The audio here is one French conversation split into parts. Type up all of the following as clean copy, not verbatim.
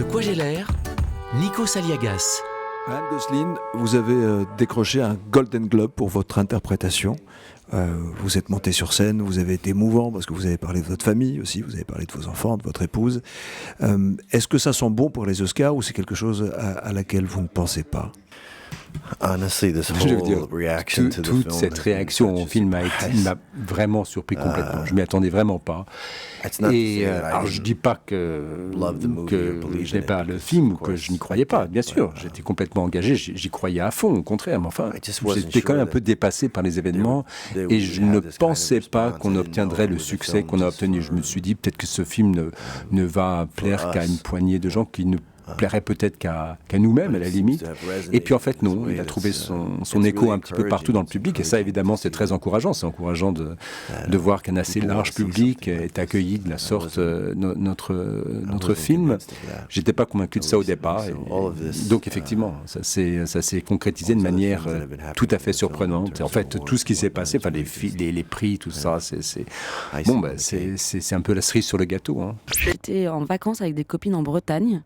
De quoi j'ai l'air ? Nikos Aliagas. Ryan Gosling, vous avez décroché un Golden Globe pour votre interprétation. Vous êtes monté sur scène, vous avez été émouvant parce que vous avez parlé de votre famille aussi, vous avez parlé de vos enfants, de votre épouse. Est-ce que ça sent bon pour les Oscars ou c'est quelque chose à laquelle vous ne pensez pas ? Je veux dire, toute cette réaction au film m'a vraiment surpris complètement. Je m'y attendais vraiment pas. Et alors je dis pas que je n'ai pas le film ou que je n'y croyais pas. Bien sûr, j'étais complètement engagé, j'y croyais à fond, au contraire. Mais enfin, j'étais quand même un peu dépassé par les événements et je ne pensais pas qu'on obtiendrait le succès qu'on a obtenu. Je me suis dit peut-être que ce film ne va plaire qu'à une poignée de gens qui ne plairait peut-être qu'à nous-mêmes à la limite. Et puis en fait non, il a trouvé son écho un petit peu partout dans le public et ça évidemment c'est très encourageant. C'est encourageant de voir qu'un assez large public est accueilli de la sorte notre film. J'étais pas convaincu de ça au départ. Donc effectivement, ça s'est concrétisé de manière tout à fait surprenante. En fait, tout ce qui s'est passé, enfin les prix, tout ça, c'est un peu la cerise sur le gâteau. Hein. J'étais en vacances avec des copines en Bretagne.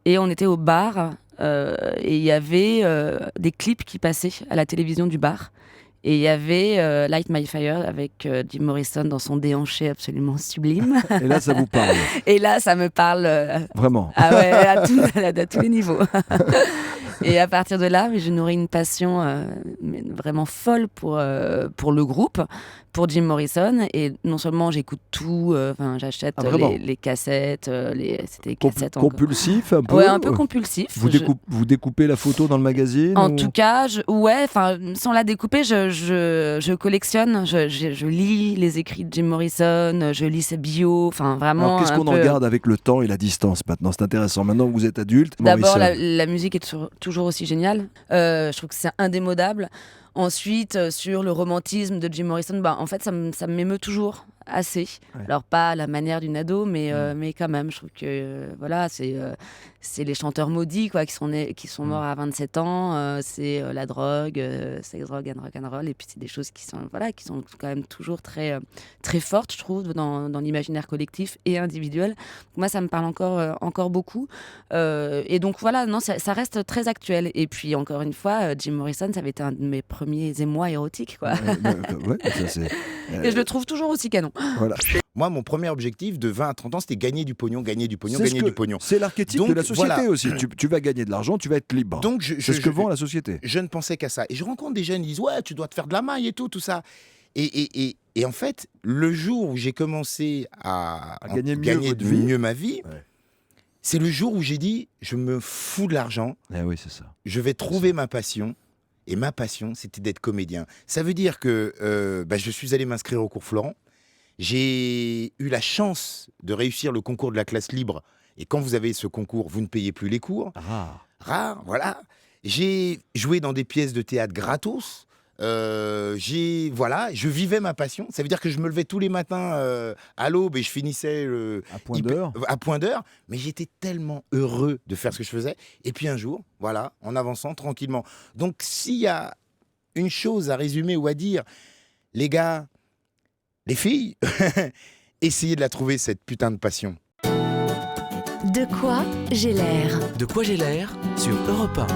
Et on était au bar et il y avait des clips qui passaient à la télévision du bar. Et il y avait Light My Fire avec Jim Morrison dans son déhanché absolument sublime. Et là, ça vous parle ? Et là, ça me parle... Vraiment ? Ah ouais, à tous les niveaux. Et à partir de là, je nourris une passion vraiment folle pour le groupe, pour Jim Morrison. Et non seulement j'écoute tout, j'achète les cassettes, c'était des cassettes compulsif un peu. Ouais, un peu compulsif. Vous découpez la photo dans le magazine En tout cas, sans la découper, je collectionne, je lis les écrits de Jim Morrison, je lis ses bios, enfin vraiment. Alors qu'est-ce qu'on en garde avec le temps et la distance maintenant ? C'est intéressant. Maintenant que vous êtes adulte. D'abord, la musique est toujours aussi géniale. Je trouve que c'est indémodable. Ensuite, sur le romantisme de Jim Morrison, en fait, ça m'émeut toujours assez. Ouais. Alors, pas à la manière d'une ado, mais quand même, je trouve que c'est les chanteurs maudits quoi, qui sont morts à 27 ans. C'est la drogue, sex, drogue and rock'n'roll. Et puis, c'est des choses qui sont quand même toujours très, très fortes, je trouve, dans l'imaginaire collectif et individuel. Donc, moi, ça me parle encore beaucoup. Et donc, voilà, non, ça reste très actuel. Et puis, encore une fois, Jim Morrison, ça avait été un de mes premiers émois érotiques. Quoi. Et je le trouve toujours aussi canon. Voilà. Moi, mon premier objectif de 20 à 30 ans, c'était gagner du pognon. C'est l'archétype de la société aussi. Tu vas gagner de l'argent, tu vas être libre. Donc, c'est ce que vend la société. Je ne pensais qu'à ça. Et je rencontre des jeunes, ils disent « Ouais, tu dois te faire de la maille et tout ça. » Et en fait, le jour où j'ai commencé à gagner mieux ma vie, c'est le jour où j'ai dit « Je me fous de l'argent. Oui, c'est ça. Je vais trouver ma passion. » Et ma passion, c'était d'être comédien. Ça veut dire que je suis allé m'inscrire au cours Florent. J'ai eu la chance de réussir le concours de la classe libre. Et quand vous avez ce concours, vous ne payez plus les cours. Rare, voilà. J'ai joué dans des pièces de théâtre gratos. Je vivais ma passion. Ça veut dire que je me levais tous les matins à l'aube et je finissais à point d'heure. Mais j'étais tellement heureux de faire ce que je faisais. Et puis un jour, voilà, en avançant tranquillement. Donc s'il y a une chose à résumer ou à dire, les gars, les filles, essayez de la trouver, cette putain de passion. De quoi j'ai l'air ? De quoi j'ai l'air sur Europe 1.